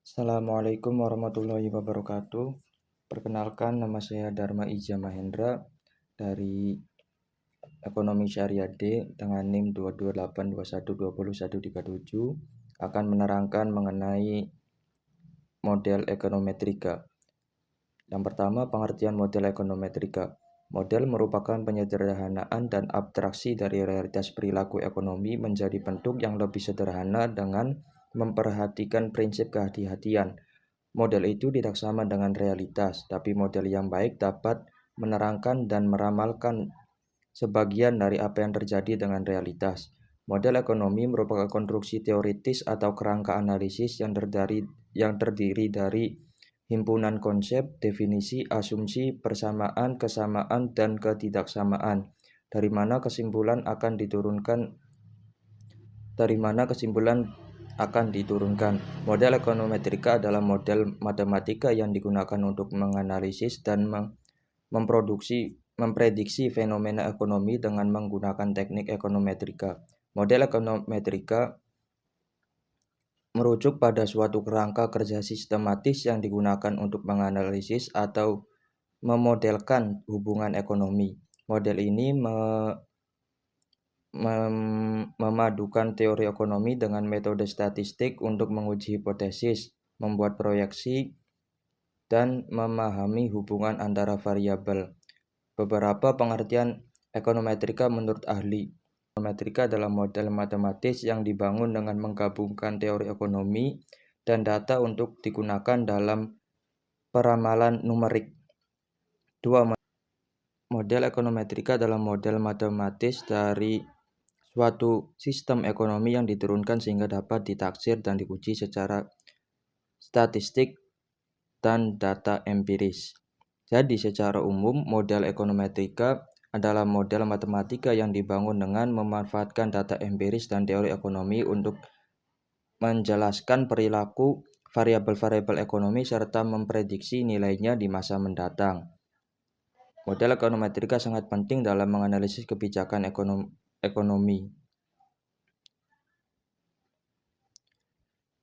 Assalamualaikum warahmatullahi wabarakatuh. Perkenalkan, nama saya Dharma Ija Mahendra dari Ekonomi Syariah D dengan NIM 22821202137 akan menerangkan mengenai model ekonometrika. Yang pertama, pengertian model ekonometrika. Model merupakan penyederhanaan dan abstraksi dari realitas perilaku ekonomi menjadi bentuk yang lebih sederhana dengan memperhatikan prinsip kehati-hatian. Model itu tidak sama dengan realitas, tapi model yang baik dapat menerangkan dan meramalkan sebagian dari apa yang terjadi dengan realitas. Model ekonomi merupakan konstruksi teoritis atau kerangka analisis yang terdiri dari himpunan konsep, definisi, asumsi, persamaan, kesamaan, dan ketidaksamaan, dari mana kesimpulan akan diturunkan. Model ekonometrika adalah model matematika yang digunakan untuk menganalisis dan memprediksi fenomena ekonomi dengan menggunakan teknik ekonometrika. Model ekonometrika merujuk pada suatu kerangka kerja sistematis yang digunakan untuk menganalisis atau memodelkan hubungan ekonomi. Model ini memadukan teori ekonomi dengan metode statistik untuk menguji hipotesis, membuat proyeksi, dan memahami hubungan antara variabel. Beberapa pengertian ekonometrika menurut ahli. Ekonometrika adalah model matematis yang dibangun dengan menggabungkan teori ekonomi dan data untuk digunakan dalam peramalan numerik. 2. Model ekonometrika adalah model matematis dari suatu sistem ekonomi yang diturunkan sehingga dapat ditaksir dan diuji secara statistik dan data empiris. Jadi secara umum, model ekonometrika adalah model matematika yang dibangun dengan memanfaatkan data empiris dan teori ekonomi untuk menjelaskan perilaku variabel-variabel ekonomi serta memprediksi nilainya di masa mendatang. Model ekonometrika sangat penting dalam menganalisis kebijakan ekonomi.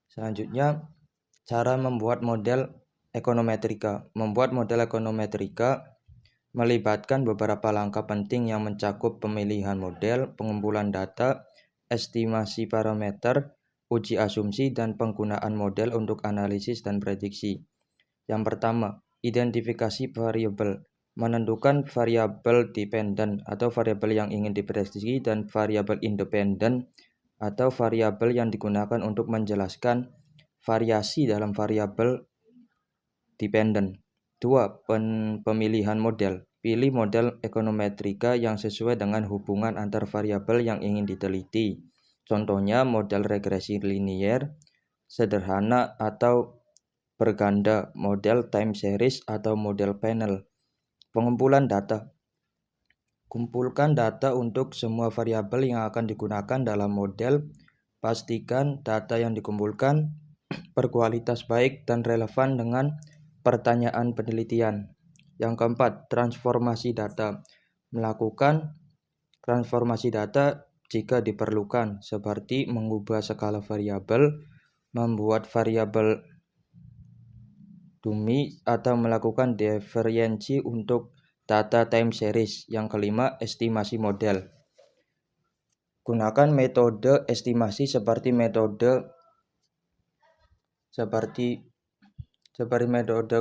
Selanjutnya, cara membuat model ekonometrika. Membuat model ekonometrika melibatkan beberapa langkah penting yang mencakup pemilihan model, pengumpulan data, estimasi parameter, uji asumsi, dan penggunaan model untuk analisis dan prediksi. Yang pertama, identifikasi variabel. Menentukan variabel dependen atau variabel yang ingin diprediksi dan variabel independen atau variabel yang digunakan untuk menjelaskan variasi dalam variabel dependen. 2. Pemilihan model. Pilih model ekonometrika yang sesuai dengan hubungan antar variabel yang ingin diteliti. Contohnya model regresi linier, sederhana atau berganda, model time series atau model panel. Pengumpulan data. Kumpulkan data untuk semua variabel yang akan digunakan dalam model. Pastikan data yang dikumpulkan berkualitas baik dan relevan dengan pertanyaan penelitian. Yang keempat, transformasi data. Melakukan transformasi data jika diperlukan, seperti mengubah skala variabel, membuat variabel dummy, atau melakukan diferensi untuk data time series. Yang kelima, estimasi model. Gunakan metode estimasi seperti metode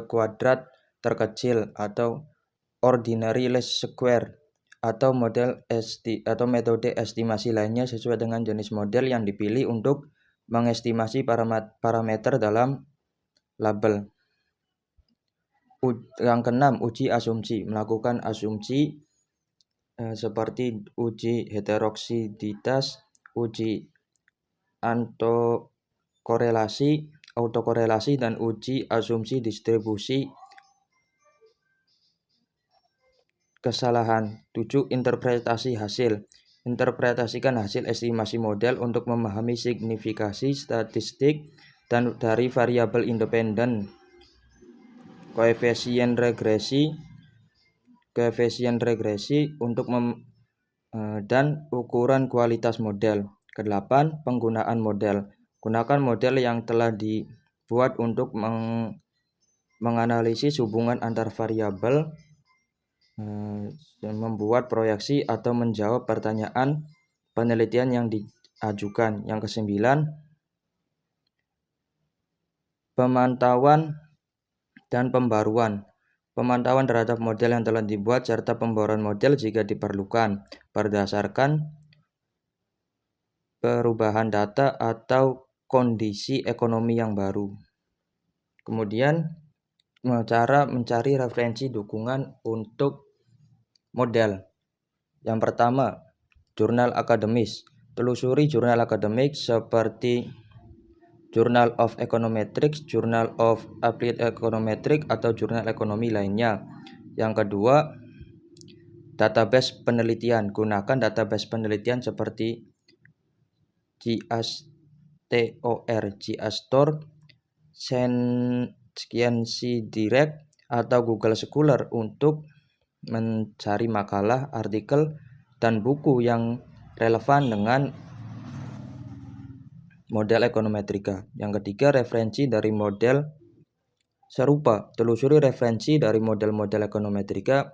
kuadrat terkecil atau ordinary least square atau metode estimasi lainnya sesuai dengan jenis model yang dipilih untuk mengestimasi parameter dalam label. Yang keenam, uji asumsi. Melakukan asumsi seperti uji heteroksiditas, uji autokorelasi, dan uji asumsi distribusi kesalahan. 7. Interpretasi hasil. Interpretasikan hasil estimasi model untuk memahami signifikasi statistik dan dari variabel independen, koefisien regresi untuk dan ukuran kualitas model. Ke-8, penggunaan model. Gunakan model yang telah buat untuk menganalisis hubungan antar variabel, membuat proyeksi atau menjawab pertanyaan penelitian yang diajukan. Yang kesembilan, pemantauan dan pembaruan. Pemantauan terhadap model yang telah dibuat serta pembaruan model jika diperlukan berdasarkan perubahan data atau kondisi ekonomi yang baru. Kemudian cara mencari referensi dukungan untuk model. Yang pertama, jurnal akademis. Telusuri jurnal akademik seperti Journal of Econometrics, Journal of Applied Econometrics, atau jurnal ekonomi lainnya. Yang kedua, database penelitian. Gunakan database penelitian seperti GSTOR, Science Direct, atau Google Scholar untuk mencari makalah, artikel, dan buku yang relevan dengan model ekonometrika. Yang ketiga, referensi dari model serupa. Telusuri referensi dari model-model ekonometrika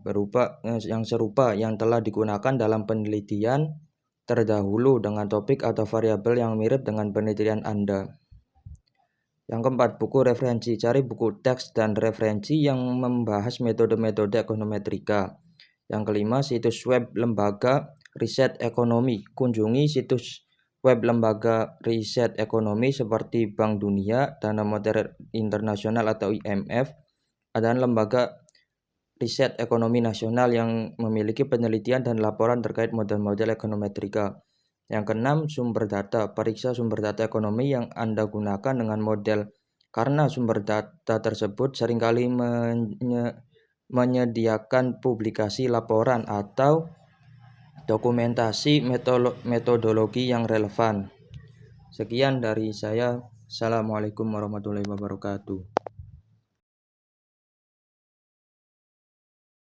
berupa yang serupa yang telah digunakan dalam penelitian terdahulu dengan topik atau variabel yang mirip dengan penelitian Anda. Yang keempat, buku referensi. Cari buku teks dan referensi yang membahas metode-metode ekonometrika. Yang kelima, situs web lembaga riset ekonomi. Kunjungi situs web lembaga riset ekonomi seperti Bank Dunia, Dana Moneter Internasional atau IMF, dan lembaga riset ekonomi nasional yang memiliki penelitian dan laporan terkait model-model ekonometrika. Yang keenam, sumber data. Periksa sumber data ekonomi yang Anda gunakan dengan model, karena sumber data tersebut seringkali menyediakan publikasi laporan atau dokumentasi metodologi yang relevan. Sekian dari saya. Assalamualaikum warahmatullahi wabarakatuh.